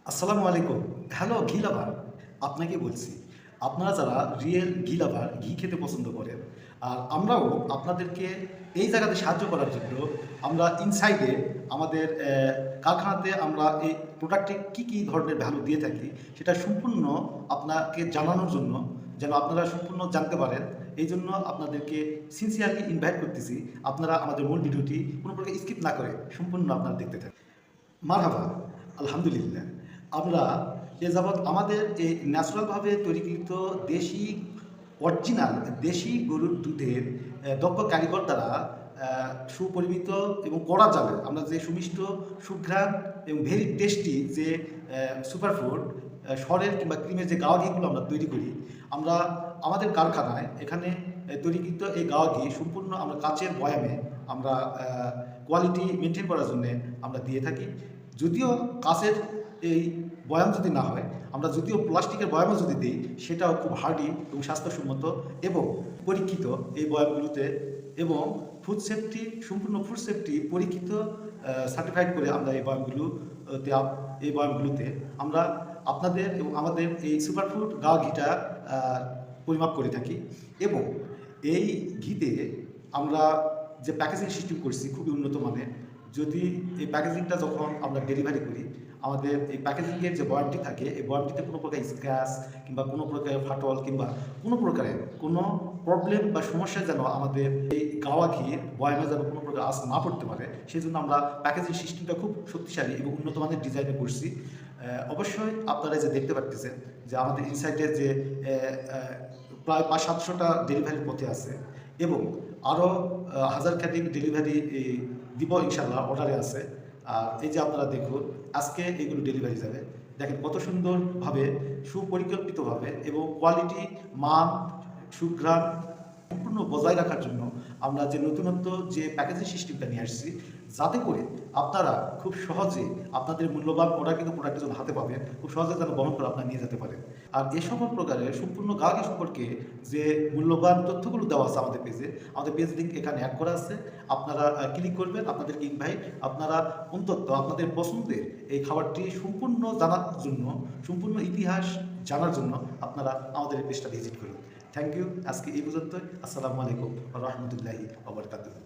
আসসালামু আলাইকুম। হ্যালো ঘি লাভার, আপনাকে বলছি। আপনারা যারা রিয়েল ঘি লাভার, ঘি খেতে পছন্দ করেন, আর আমরাও আপনাদেরকে এই জায়গাতে সাহায্য করার জন্য আমরা ইনসাইডে আমাদের কারখানাতে আমরা এই প্রোডাক্টে কী ধরনের ভ্যালু দিয়ে থাকি সেটা সম্পূর্ণ আপনাকে জানানোর জন্য, যেন আপনারা সম্পূর্ণ জানতে পারেন। এই জন্য আপনাদেরকে সিনসিয়ারলি ইনভাইট করতেছি। আপনারা আমাদের মূল ভিডিওটি কোনো প্রকার স্কিপ না করে সম্পূর্ণ আপনারা দেখতে থাকুন। মারহাবা, আলহামদুলিল্লাহ। আমরা এ যাবৎ আমাদের এই ন্যাচারালভাবে তৈরিকৃত দেশি অরিজিনাল দেশি গরুর দুধের দক্ষ কারিগর দ্বারা সুপরিমিত এবং কড়া জালে আমরা যে সুমিষ্ট সুঘ্রাণ এবং ভেরি টেস্টি যে সুপারফুড সরের কিংবা ক্রিমের যে গাওয়া ঘিগুলো আমরা তৈরি করি, আমরা আমাদের কারখানায় এখানে তৈরিকৃত এই গাওয়া ঘি সম্পূর্ণ আমরা কাচের বয়ামে আমরা কোয়ালিটি মেনটেন করার জন্য আমরা দিয়ে থাকি। যদিও কাচের এই বয়াম যদি না হয়, আমরা যদিও প্লাস্টিকের বয়ামও যদি দিই, সেটাও খুব হার্ডি এবং স্বাস্থ্যসম্মত এবং পরীক্ষিত এই বয়ামগুলোতে, এবং ফুড সেফটি সম্পূর্ণ ফুড সেফটি পরীক্ষিত সার্টিফাইড করে আমরা এই বয়ামগুলোতে আমরা আপনাদের এবং আমাদের এই সুপারফুড গাওয়া ঘিটা পরিমাপ করে থাকি। এবং এই ঘিতে আমরা যে প্যাকেজিং সিস্টেম করছি খুবই উন্নত মানের। যদি এই প্যাকেজিংটা যখন আমরা ডেলিভারি করি, আমাদের এই প্যাকেজিংয়ের যে বয়ামটি থাকে, এই বয়ামটিতে কোনো প্রকার স্ক্র্যাচ কিংবা কোনো প্রকারের ফাটল কিংবা কোনো প্রকারের কোনো প্রবলেম বা সমস্যা যেন আমাদের এই গাওয়া ঘির বয়ামে যেন কোনো প্রকার আঁচ না পড়তে পারে, সেই জন্য আমরা প্যাকেজিং সিস্টেমটা খুব শক্তিশালী এবং উন্নত মানের ডিজাইনে করছি। অবশ্যই আপনারা যে দেখতে পাচ্ছেন যে আমাদের ইনসাইডের যে প্রায় 500-700টা ডেলিভারির পথে আছে, এবং আরও হাজার খানিক ডেলিভারি দিব ইনশাল্লাহ, অর্ডারে আছে। আর এই যে আপনারা দেখুন, আজকে এগুলো ডেলিভারি যাবে। দেখেন কত সুন্দরভাবে সুপরিকল্পিতভাবে এবং কোয়ালিটি, মান, সুঘ্রাণ সম্পূর্ণ বজায় রাখার জন্য আমরা যে নতুনত্ব যে প্যাকেজিং সিস্টেমটা নিয়ে আসছি, যাতে করে আপনারা খুব সহজে আপনাদের মূল্যবান অর্ডার কিন্তু প্রোডাক্ট যখন হাতে পাবেন, খুব সহজে যেন বহন করে আপনারা নিয়ে যেতে পারেন। আর এ সকল প্রকারের সম্পূর্ণ গাওয়া সম্পর্কে যে মূল্যবান তথ্যগুলো দেওয়া আছে আমাদের পেজ লিঙ্ক এখানে অ্যাড করা আছে। আপনারা ক্লিক করবেন, আপনাদেরকে ইনভাইট, আপনারা অন্তত আপনাদের পছন্দের এই খাবারটি সম্পূর্ণ জানার জন্য, সম্পূর্ণ ইতিহাস জানার জন্য আপনারা আমাদের এই পেজটা ভিজিট করুন। Thank you. আজকে এই পর্যন্তই। আসসালামু আলাইকুম ওয়া রাহমাতুল্লাহি ওয়া বারাকাতুহু।